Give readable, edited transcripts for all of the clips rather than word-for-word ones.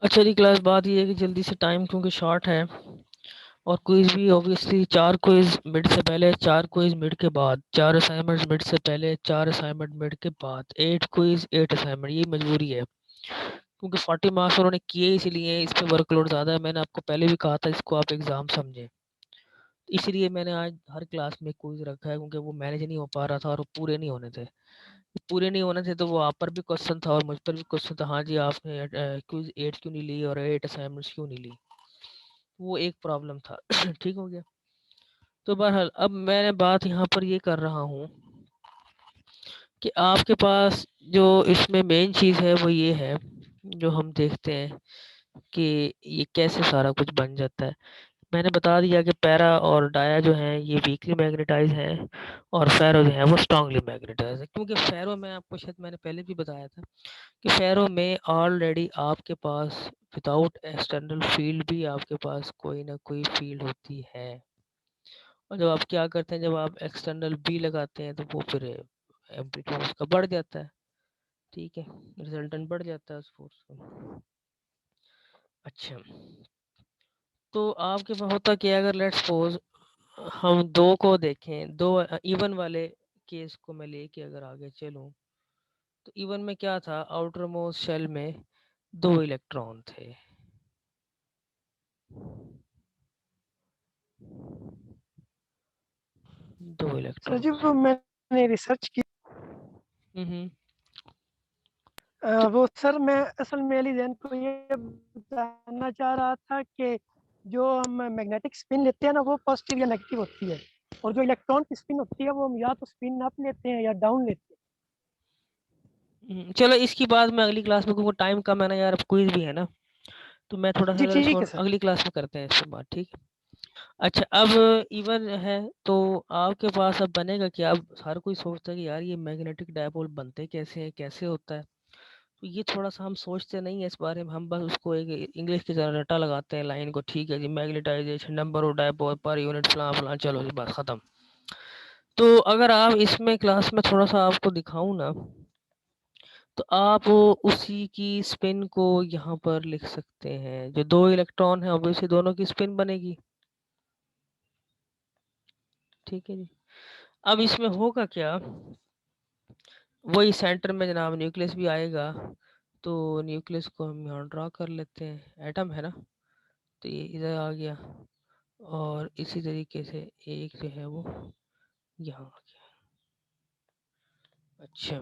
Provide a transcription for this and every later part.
अच्छा जी, क्लास बात ये है कि जल्दी से टाइम क्योंकि शॉर्ट है और क्विज भी ऑब्वियसली 4 क्विज मिड से पहले, 4 क्विज मिड के बाद, 4 असाइनमेंट्स मिड से पहले, 4 असाइनमेंट मिड के बाद, 8 क्विज 8 असाइनमेंट, ये मजबूरी है क्योंकि 40 मार्क्स उन्होंने किए इसलिए इस पे वर्कलोड ज़्यादा है। मैंने आपको पहले भी कहा था इसको आप एग्ज़ाम समझें, इसलिए मैंने आज हर क्लास में क्विज रखा है क्योंकि वो मैनेज नहीं हो पा रहा था और वो पूरे नहीं होने थे। पूरे नहीं होने थे तो वो आप पर भी क्वेश्चन था और मुझ पर भी क्वेश्चन था, हाँ जी आपने क्विज 8 क्यों नहीं ली और 8 असाइनमेंट्स क्यों नहीं ली, वो एक प्रॉब्लम था। ठीक हो गया। तो बहरहाल अब मैंने बात यहाँ पर ये कर रहा हूँ कि आपके पास जो इसमें मेन चीज़ है वो ये है, जो हम देखते हैं कि ये कैसे सारा कुछ बन जाता है। मैंने बता दिया कि पैरा और डाया जो हैं ये वीकली मैग्नेटाइज हैं और फेरो जो है वो स्ट्रांगली मैग्नेटाइज है, क्योंकि फेरो में आपको शायद मैंने पहले भी बताया था कि फेरो में ऑलरेडी आपके पास विदाउट एक्सटर्नल फील्ड भी आपके पास कोई ना कोई फील्ड होती है। और जब आप क्या करते हैं, जब आप एक्सटर्नल बी लगाते हैं तो वो फिर एम्पलीट्यूड उसका बढ़ जाता है। ठीक है, रिजल्टेंट बढ़ जाता है उस फोर्स का। अच्छा, तो आपके पास होता क्या है, अगर लेट्स सपोज हम दो को देखें, दो इवन वाले केस को मैं लेके अगर आगे चलूं, तो इवन में क्या था, आउटर मोस्ट शेल में 2 इलेक्ट्रॉन थे। दो सर जी इलेक्ट्रॉन वो मैंने रिसर्च की। हम्म। वो सर मैं असल में एलिजेन को ये बताना चाह रहा था कि जो हम मैग्नेटिक स्पिन लेते हैं ना वो पॉजिटिव या नेगेटिव होती है, और जो इलेक्ट्रॉन की स्पिन होती है वो हम या तो स्पिन अप लेते हैं या डाउन लेते चलो इसकी बात मैं अगली क्लास में, क्योंकि टाइम कम है ना यार, अब क्विज भी है ना, तो मैं थोड़ा हैं। सा जी ठीक इसको है सर। अगली क्लास में करते हैं इसके बाद, ठीक है। अच्छा, अब इवन है तो आपके पास अब बनेगा कि अब हर कोई सोचता है कि यार ये मैग्नेटिक डायपोल बनते कैसे हैं, कैसे होता है। तो ये थोड़ा सा हम सोचते नहीं है इस बारे में, हम बस उसको एक इंग्लिश की तरह रट्टा लगाते हैं लाइन को, ठीक है जी magnetization number of dipole per unit फलां फलां, चलो जी बस खत्म। तो अगर आप इसमें क्लास में थोड़ा सा आपको दिखाऊं ना, तो आप उसी की स्पिन को यहाँ पर लिख सकते हैं। जो 2 इलेक्ट्रॉन है ऑब्वियसली दोनों की स्पिन बनेगी। ठीक है जी। अब इसमें होगा क्या, वही सेंटर में जनाब न्यूक्लियस भी आएगा, तो न्यूक्लियस को हम यहाँ ड्रा कर लेते हैं, एटम है ना, तो ये इधर आ गया और इसी तरीके से एक जो है वो यहाँ आ गया। अच्छा,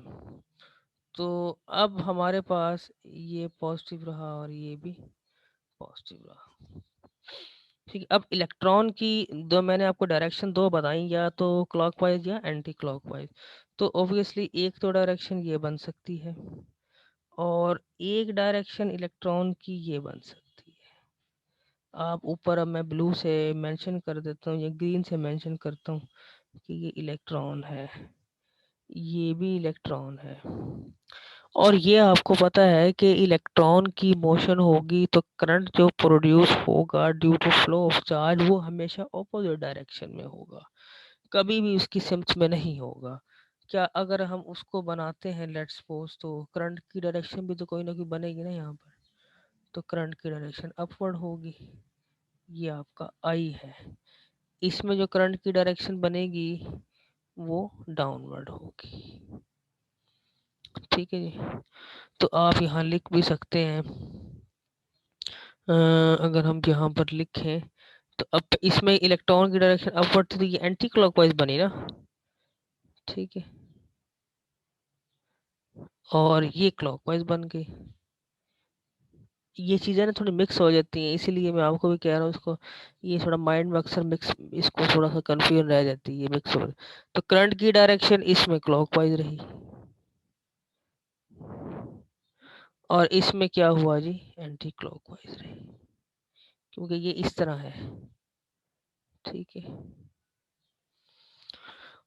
तो अब हमारे पास ये पॉजिटिव रहा और ये भी पॉजिटिव रहा। ठीक है, अब इलेक्ट्रॉन की दो मैंने आपको डायरेक्शन दो बताई, या तो क्लॉकवाइज या एंटी क्लॉकवाइज। तो ऑब्वियसली एक तो डायरेक्शन ये बन सकती है और एक डायरेक्शन इलेक्ट्रॉन की ये बन सकती है। आप ऊपर, अब मैं ब्लू से मेंशन कर देता हूँ या ग्रीन से मेंशन करता हूँ कि ये इलेक्ट्रॉन है, ये भी इलेक्ट्रॉन है। और ये आपको पता है कि इलेक्ट्रॉन की मोशन होगी तो करंट जो प्रोड्यूस होगा due to flow of charge वो हमेशा ऑपोजिट डायरेक्शन में होगा, कभी भी उसकी सिम्स में नहीं होगा। क्या अगर हम उसको बनाते हैं लेट्स सपोज, तो करंट की डायरेक्शन भी तो कोई ना कोई बनेगी ना यहाँ पर, तो करंट की डायरेक्शन अपवर्ड होगी। ये आपका आई है, इसमें जो करंट की डायरेक्शन बनेगी वो डाउनवर्ड होगी। ठीक है जी। तो आप यहाँ लिख भी सकते हैं, अगर हम यहाँ पर लिखें तो अब इसमें इलेक्ट्रॉन की डायरेक्शन अपवर्ड थी तो ये एंटी क्लॉकवाइज बनी ना। ठीक है, और ये क्लॉकवाइज बन गई। ये चीज़ें ना थोड़ी मिक्स हो जाती हैं, इसीलिए मैं आपको भी कह रहा हूँ इसको, ये थोड़ा माइंड में अक्सर मिक्स, इसको थोड़ा सा कंफ्यूजन रह जाती है, ये मिक्स हो। तो करंट की डायरेक्शन इसमें क्लॉकवाइज रही और इसमें क्या हुआ जी, एंटी क्लॉकवाइज रही, क्योंकि ये इस तरह है। ठीक है,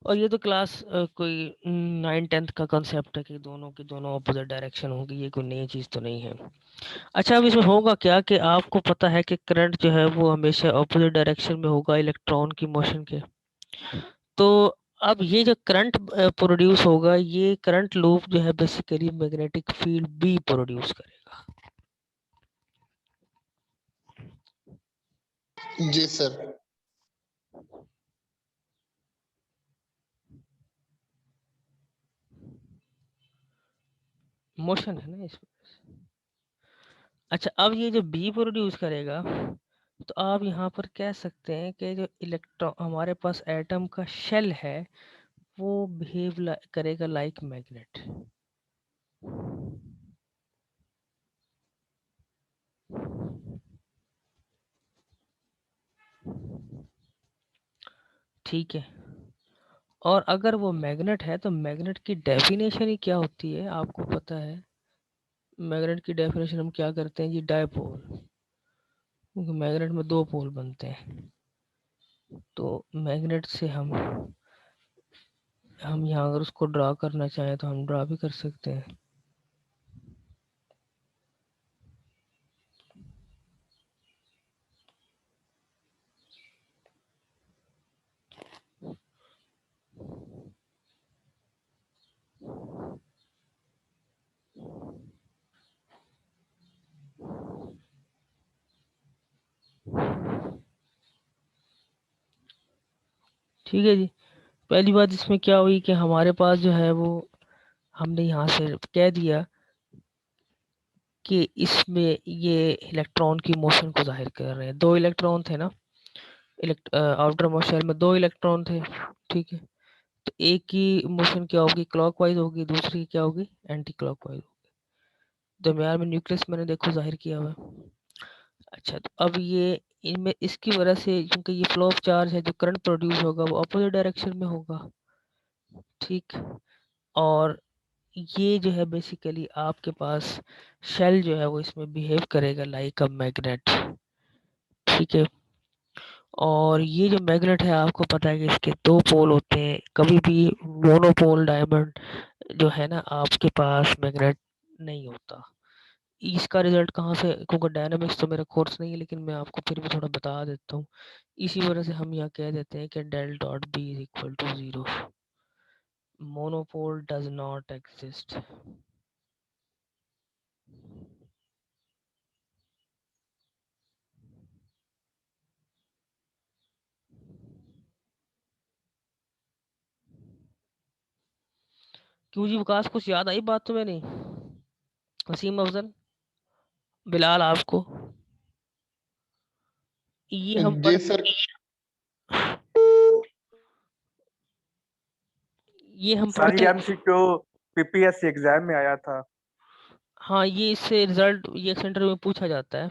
और ये तो क्लास कोई 9-10th का कंसेप्ट है कि दोनों की दोनों अपोजिट डायरेक्शन होगी, ये कोई नई चीज़ तो नहीं है। अच्छा, अब इसमें होगा क्या कि आपको पता है कि करंट जो है वो हमेशा अपोजिट डायरेक्शन में होगा इलेक्ट्रॉन की मोशन के। तो अब ये जो करंट प्रोड्यूस होगा, ये करंट लूप जो है बेसिकली मैग्नेटिक फील्ड भी प्रोड्यूस करेगा। जी सर। मोशन है ना इसमें। अच्छा, अब ये जो बी प्रोड्यूस करेगा, तो आप यहाँ पर कह सकते हैं कि जो इलेक्ट्रॉन हमारे पास एटम का शेल है वो बिहेव करेगा लाइक मैग्नेट। ठीक है। और अगर वो मैग्नेट है तो मैग्नेट की डेफिनेशन ही क्या होती है आपको पता है? मैग्नेट की डेफिनेशन हम क्या करते हैं जी? डायपोल। क्योंकि मैग्नेट में दो पोल बनते हैं, तो मैग्नेट से हम यहाँ अगर उसको ड्रा करना चाहें तो हम ड्रा भी कर सकते हैं। ठीक है जी। पहली बात इसमें क्या हुई कि हमारे पास जो है वो हमने यहाँ से कह दिया कि इसमें ये इलेक्ट्रॉन की मोशन को जाहिर कर रहे हैं। दो इलेक्ट्रॉन थे ना, आउटर मोस्ट शेल में दो इलेक्ट्रॉन थे। ठीक है, तो एक की मोशन क्या होगी? क्लॉकवाइज होगी, दूसरी की क्या होगी? एंटी क्लॉकवाइज होगी। दरम्यान में न्यूक्लियस मैंने देखो जाहिर किया हुआ है। अच्छा, तो अब ये इनमें इसकी वजह से क्योंकि ये फ्लो ऑफ चार्ज है, जो करंट प्रोड्यूस होगा वो अपोजिट डायरेक्शन में होगा। ठीक, और ये जो है बेसिकली आपके पास शेल जो है वो इसमें बिहेव करेगा लाइक अ मैग्नेट। ठीक है, और ये जो मैग्नेट है आपको पता है कि इसके दो पोल होते हैं। कभी भी मोनोपोल डायमंड जो है ना आपके पास मैग्नेट नहीं होता। इसका रिजल्ट कहाँ से? क्योंकि डायनामिक्स तो मेरा कोर्स नहीं है, लेकिन मैं आपको फिर भी थोड़ा बता देता हूँ। इसी वजह से हम यहाँ कह देते हैं कि del dot B is equal to 0। Monopole does not exist. क्यों जी विकास, कुछ याद आई बात तुम्हें? नहीं? वसीम, अफजल, बिलाल, आपको ये हम जी पढ़ सर। ये हम सर ये पढ़ते एमसीक्यू पीपीएससी एग्जाम में आया था। हाँ, ये इससे रिजल्ट ये सेंटर में पूछा जाता है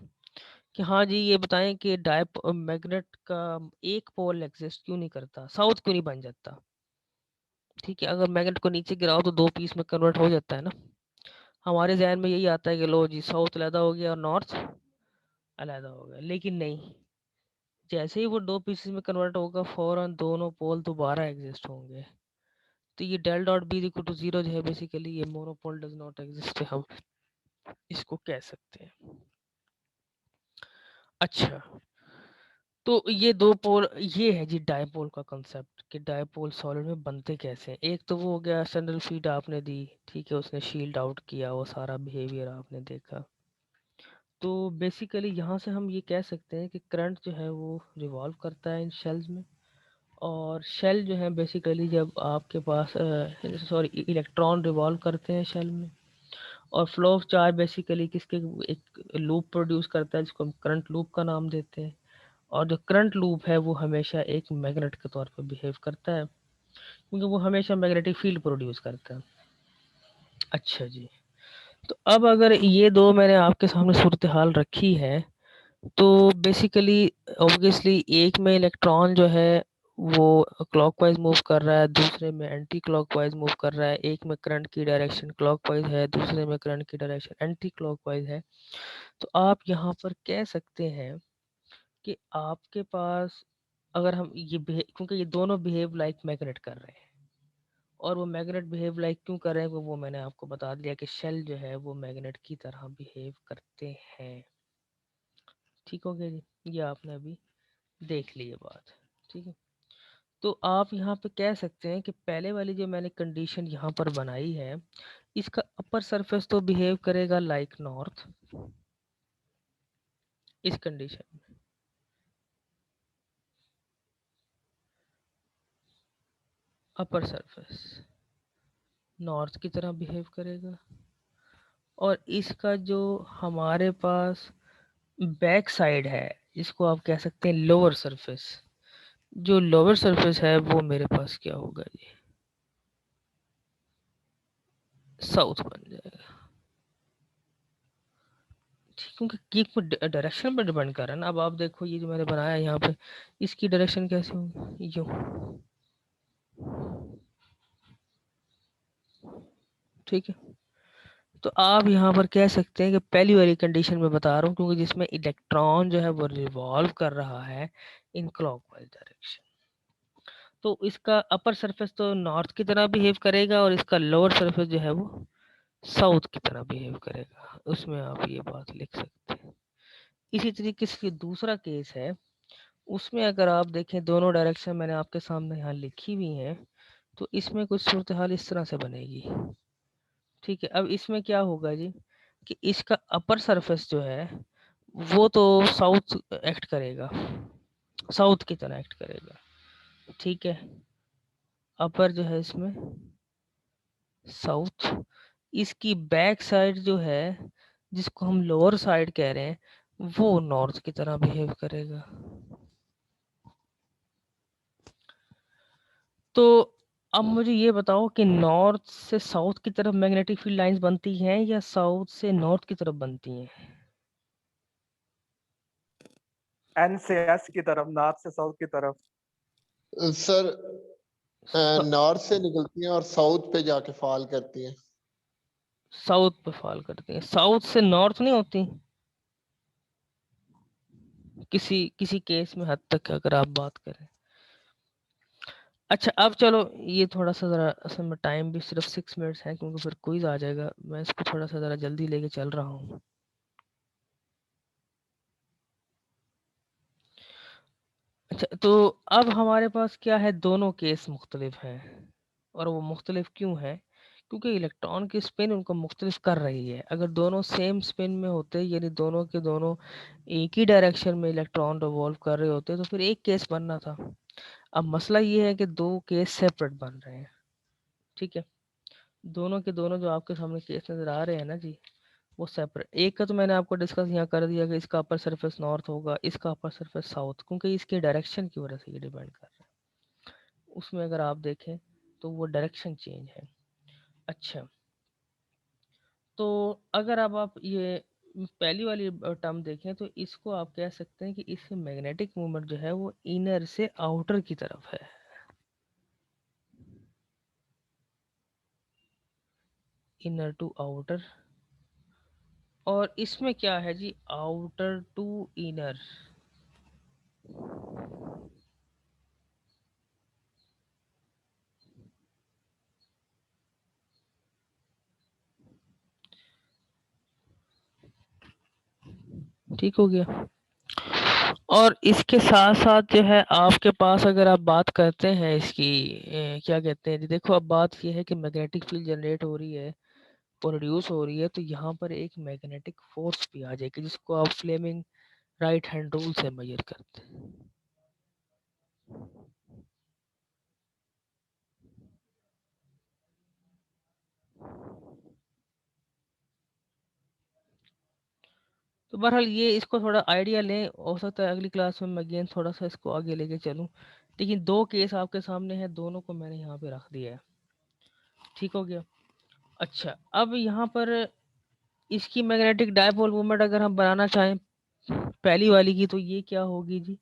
कि हाँ जी ये बताएं कि डायप मैग्नेट का एक पोल एग्जिस्ट क्यों नहीं करता, साउथ क्यों नहीं बन जाता। ठीक है, अगर मैग्नेट को नीचे गिराओ तो दो पीस में कन्वर्ट हो जाता है ना। हमारे जहन में यही आता है कि लो जी साउथ अलहदा हो गया और नॉर्थ अलहदा हो गया, लेकिन नहीं। जैसे ही वो दो पीसेस में कन्वर्ट होगा फौरन दोनों पोल दोबारा एग्जिस्ट होंगे। तो ये del dot B equal to 0 जो है बेसिकली ये मोनोपोल डज नॉट एग्जिस्ट हम इसको कह सकते हैं। अच्छा, तो ये दो पोल, ये है जी डायपोल का कंसेप्ट कि डायपोल सॉलिड में बनते कैसे हैं। एक तो वो हो गया सेंट्रल फीड आपने दी, ठीक है, उसने शील्ड आउट किया, वो सारा बिहेवियर आपने देखा। तो बेसिकली यहाँ से हम ये कह सकते हैं कि करंट जो है वो रिवॉल्व करता है इन शेल्स में। और शेल जो है बेसिकली जब आपके पास सॉरी इलेक्ट्रॉन रिवॉल्व करते हैं शेल में, और फ्लो ऑफ चार्ज बेसिकली किसके एक लूप प्रोड्यूस करता है जिसको हम करंट लूप का नाम देते हैं। और जो करंट लूप है वो हमेशा एक मैग्नेट के तौर पर बिहेव करता है क्योंकि वो हमेशा मैग्नेटिक फील्ड प्रोड्यूस करता है। अच्छा जी, तो अब अगर ये दो मैंने आपके सामने सूरत हाल रखी है, तो बेसिकली ऑब्वियसली एक में इलेक्ट्रॉन जो है वो क्लॉकवाइज मूव कर रहा है, दूसरे में एंटी क्लॉकवाइज मूव कर रहा है। एक में करंट की डायरेक्शन क्लॉकवाइज है, दूसरे में करंट की डायरेक्शन एंटी क्लॉकवाइज है। तो आप यहाँ पर कह सकते हैं कि आपके पास अगर हम ये क्योंकि ये दोनों बिहेव लाइक मैग्नेट कर रहे हैं, और वो मैग्नेट बिहेव लाइक क्यों कर रहे हैं वो मैंने आपको बता दिया कि शेल जो है वो मैग्नेट की तरह बिहेव करते हैं। ठीक हो गया जी, ये आपने अभी देख ली ये बात। ठीक है, तो आप यहाँ पे कह सकते हैं कि पहले वाली जो मैंने कंडीशन यहाँ पर बनाई है, इसका अपर सरफेस तो बिहेव करेगा लाइक नॉर्थ इस कंडीशन में। अपर सरफेस नॉर्थ की तरह बिहेव करेगा, और इसका जो हमारे पास बैक साइड है जिसको आप कह सकते हैं लोअर सरफेस, जो लोअर सरफेस है वो मेरे पास क्या होगा जी, साउथ बन जाएगा। क्योंकि किक पर डायरेक्शन पर डिपेंड कर रहा है ना। अब आप देखो ये जो मैंने बनाया यहाँ पे, इसकी डायरेक्शन कैसे होगी, यूँ, ठीक है। तो आप यहाँ पर कह सकते हैं कि पहली वाली कंडीशन में बता रहा हूँ, क्योंकि जिसमें इलेक्ट्रॉन जो है वो रिवॉल्व कर रहा है इन क्लॉकवाइज डायरेक्शन, तो इसका अपर सरफेस तो नॉर्थ की तरह बिहेव करेगा और इसका लोअर सरफेस जो है वो साउथ की तरह बिहेव करेगा। उसमें आप ये बात लिख सकते हैं। इसी तरीके से दूसरा केस है, उसमें अगर आप देखें दोनों डायरेक्शन मैंने आपके सामने यहाँ लिखी हुई हैं, तो इसमें कुछ सूरत हाल इस तरह से बनेगी, ठीक है। अब इसमें क्या होगा जी कि इसका अपर सरफेस जो है वो तो साउथ एक्ट करेगा, साउथ की तरह एक्ट करेगा, ठीक है। अपर जो है इसमें साउथ, इसकी बैक साइड जो है जिसको हम लोअर साइड कह रहे हैं वो नॉर्थ की तरह बिहेव करेगा। तो अब मुझे ये बताओ कि नॉर्थ से साउथ की तरफ मैग्नेटिक फील्ड लाइंस बनती हैं या साउथ से नॉर्थ की तरफ बनती हैं? एन से एस की तरफ, नॉर्थ से साउथ की तरफ। सर सा- नॉर्थ से निकलती हैं और साउथ पे जाके फॉल करती हैं। साउथ पे फॉल करती हैं, साउथ से नॉर्थ नहीं होती किसी किसी केस में हद तक अगर आप बात करें। अच्छा अब चलो ये थोड़ा सा ज़रा असल में टाइम भी सिर्फ 6 मिनट्स है, क्योंकि फिर क्विज आ जाएगा, मैं इसको थोड़ा सा ज़रा जल्दी लेके चल रहा हूँ। अच्छा तो अब हमारे पास क्या है, दोनों केस मुख्तलिफ हैं, और वो मुख्तलिफ क्यों है, क्योंकि इलेक्ट्रॉन की स्पिन उनको मुख्तलिफ कर रही है। अगर दोनों सेम स्पिन में होते, यानी दोनों के दोनों एक ही डायरेक्शन में इलेक्ट्रॉन रिवॉल्व कर रहे होते, तो फिर एक केस बनना था। अब मसला ये है कि दो केस सेपरेट बन रहे हैं, ठीक है। दोनों के दोनों जो आपके सामने केस नज़र आ रहे हैं ना जी, वो सेपरेट। एक का तो मैंने आपको डिस्कस यहाँ कर दिया कि इसका अपर सरफेस नॉर्थ होगा, इसका अपर सरफेस साउथ, क्योंकि इसके डायरेक्शन की वजह से ये डिपेंड कर रहा है। उसमें अगर आप देखें तो वो डायरेक्शन चेंज है। अच्छा तो अगर अब आप ये पहली वाली टर्म देखें तो इसको आप कह सकते हैं कि इससे मैग्नेटिक मूवमेंट जो है वो इनर से आउटर की तरफ है, इनर टू आउटर। और इसमें क्या है जी, आउटर टू इनर। ठीक हो गया। और इसके साथ साथ जो है आपके पास अगर आप बात करते हैं इसकी क्या कहते हैं जी, देखो अब बात ये है कि मैग्नेटिक फील्ड जनरेट हो रही है, प्रोड्यूस हो रही है, तो यहाँ पर एक मैग्नेटिक फोर्स भी आ जाएगी जिसको आप फ्लेमिंग राइट हैंड रूल से मेजर करते हैं। तो बहरहाल ये इसको थोड़ा आइडिया लें, हो सकता है अगली क्लास में मैं अगेन थोड़ा सा इसको आगे लेके चलूँ, लेकिन दो केस आपके सामने हैं, दोनों को मैंने यहाँ पे रख दिया है। ठीक हो गया। अच्छा अब यहाँ पर इसकी मैग्नेटिक डायपोल मूवमेंट अगर हम बनाना चाहें पहली वाली की, तो ये क्या होगी जी,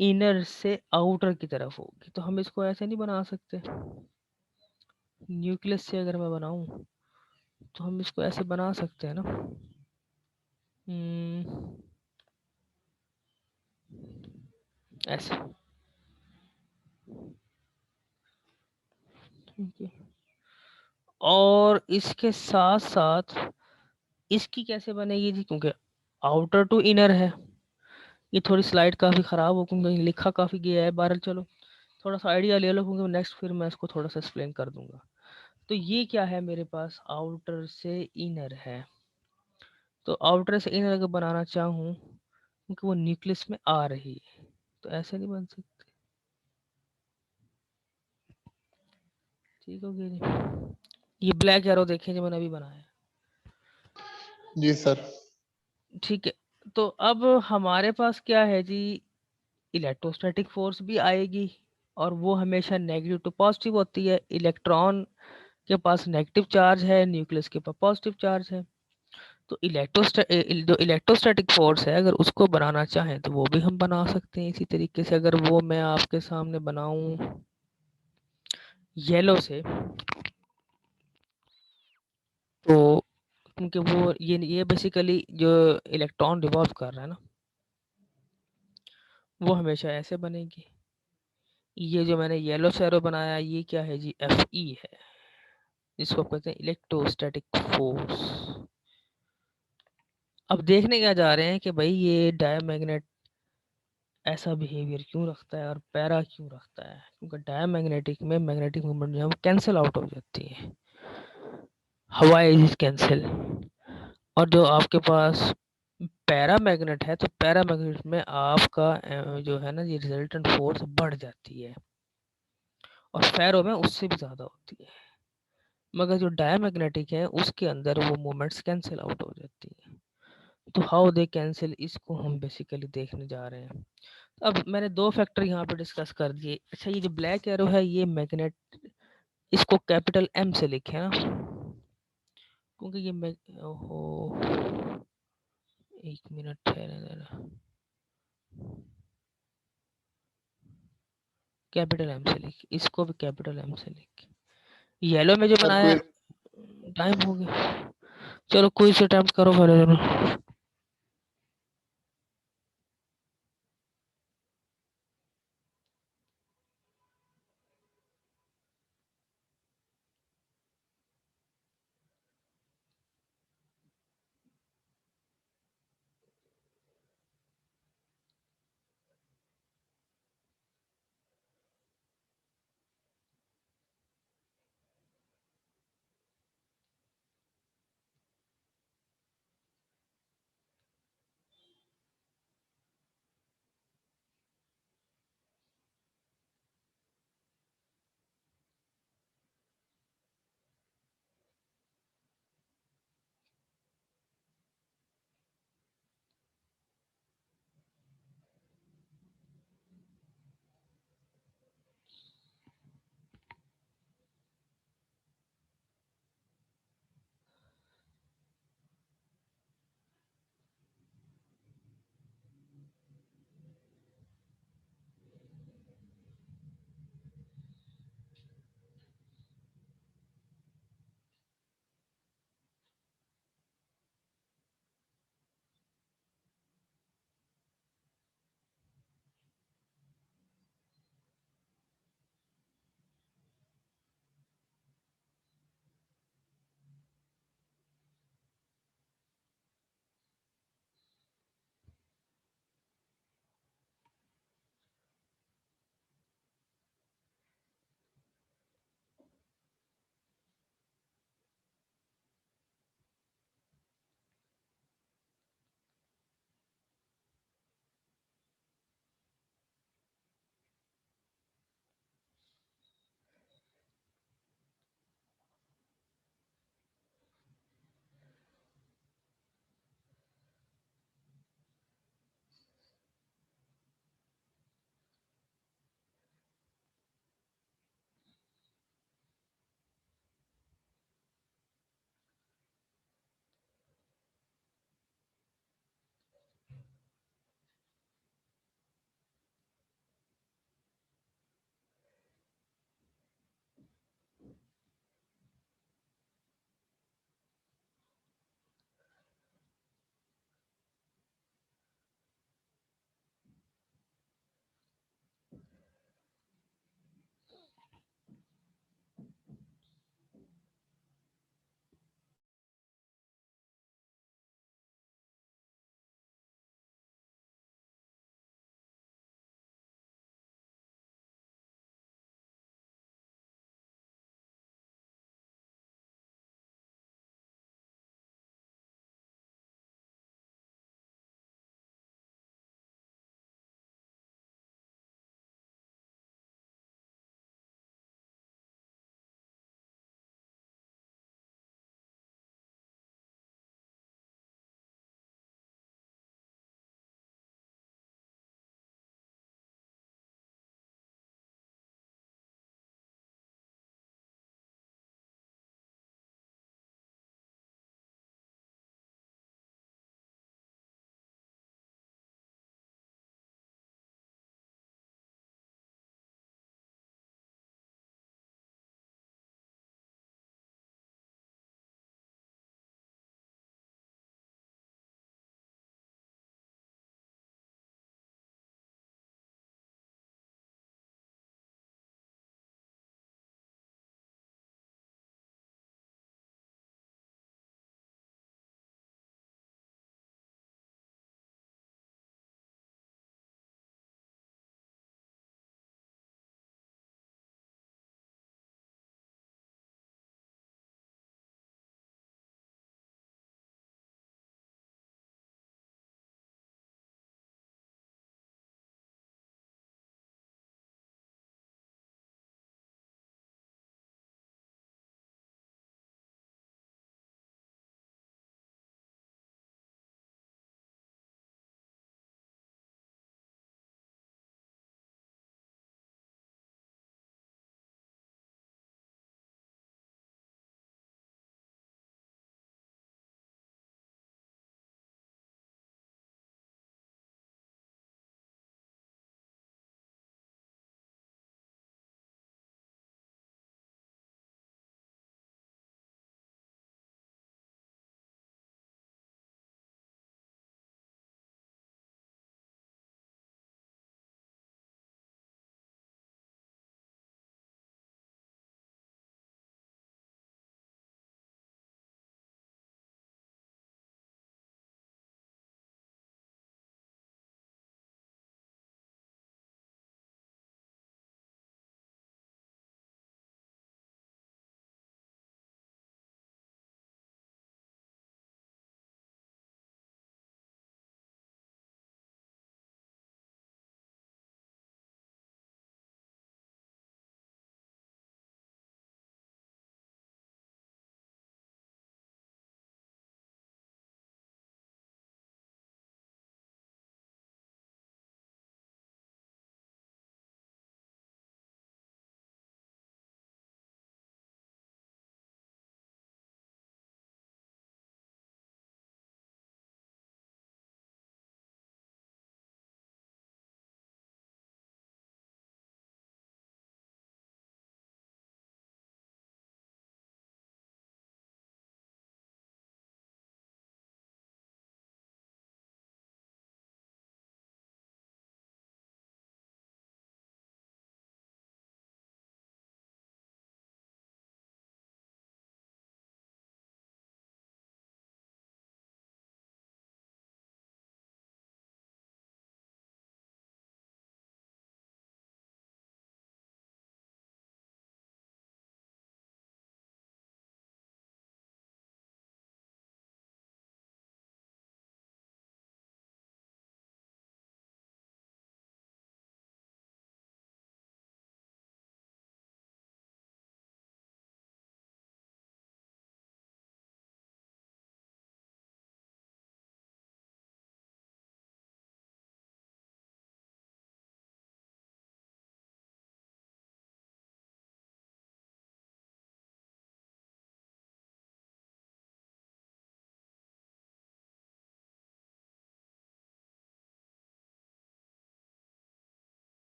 इनर से आउटर की तरफ होगी। तो हम इसको ऐसे नहीं बना सकते, न्यूक्लियस से अगर मैं बनाऊं तो हम इसको ऐसे बना सकते हैं ना। ऐसे, ठीक है। और इसके साथ साथ इसकी कैसे बनेगी जी, क्योंकि आउटर टू इनर है। ये थोड़ी स्लाइड काफ़ी ख़राब हो क्योंकि लिखा काफ़ी गया है, बहरहाल चलो थोड़ा सा आइडिया ले लो, क्योंकि नेक्स्ट फिर मैं इसको थोड़ा सा एक्सप्लेन कर दूंगा। तो ये क्या है मेरे पास, आउटर से इनर है। तो आउटर से इनर अगर बनाना चाहूँ, क्योंकि वो न्यूक्लियस में आ रही है, तो ऐसे नहीं बन सकते। ठीक हो गया जी। ये ब्लैक एरो देखें जो मैंने अभी बनाया है, जी सर। ठीक है। तो अब हमारे पास क्या है जी, इलेक्ट्रोस्टैटिक फोर्स भी आएगी और वो हमेशा नेगेटिव टू पॉजिटिव होती है। इलेक्ट्रॉन के पास नेगेटिव चार्ज है, न्यूक्लियस के पास पॉजिटिव चार्ज है। तो जो इलेक्ट्रोस्टैटिक फोर्स है अगर उसको बनाना चाहें तो वो भी हम बना सकते हैं इसी तरीके से। अगर वो मैं आपके सामने बनाऊं येलो से, तो क्योंकि वो ये बेसिकली जो इलेक्ट्रॉन रिवॉल्व कर रहा है ना, वो हमेशा ऐसे बनेगी। ये जो मैंने येलो से एरो बनाया ये क्या है जी, Fe है, जिसको कहते हैं इलेक्ट्रोस्टैटिक फोर्स। अब देखने क्या जा रहे हैं कि भाई ये डायमैग्नेट ऐसा बिहेवियर क्यों रखता है और पैरा क्यों रखता है, क्योंकि डायमैग्नेटिक में मैग्नेटिक मूवमेंट जो है वो कैंसिल आउट हो जाती है, हवा इज कैंसिल। और जो आपके पास पैरामैग्नेट है तो पैरामैग्नेट में आपका जो है ना ये रिजल्टेंट फोर्स बढ़ जाती है और फेरो में उससे भी ज़्यादा होती है। मगर जो डायमैग्नेटिक है उसके अंदर वो मोमेंट्स कैंसिल आउट हो जाती है। तो हाउ दे कैंसिल, इसको हम बेसिकली देखने जा रहे हैं। अब मैंने दो फैक्टर यहाँ पे डिस्कस कर दिए। अच्छा ये जो ब्लैक एरो है ये मैग्नेट, इसको कैपिटल M से लिखे ना, क्योंकि ये ओहो एक मिनट ठहरे जरा, कैपिटल M से लिख, इसको भी कैपिटल M से लिख। येलो में जो सर बनाया कोई टाइम हो गया, चलो कोई से अटेम्प्ट करो पहले जरा।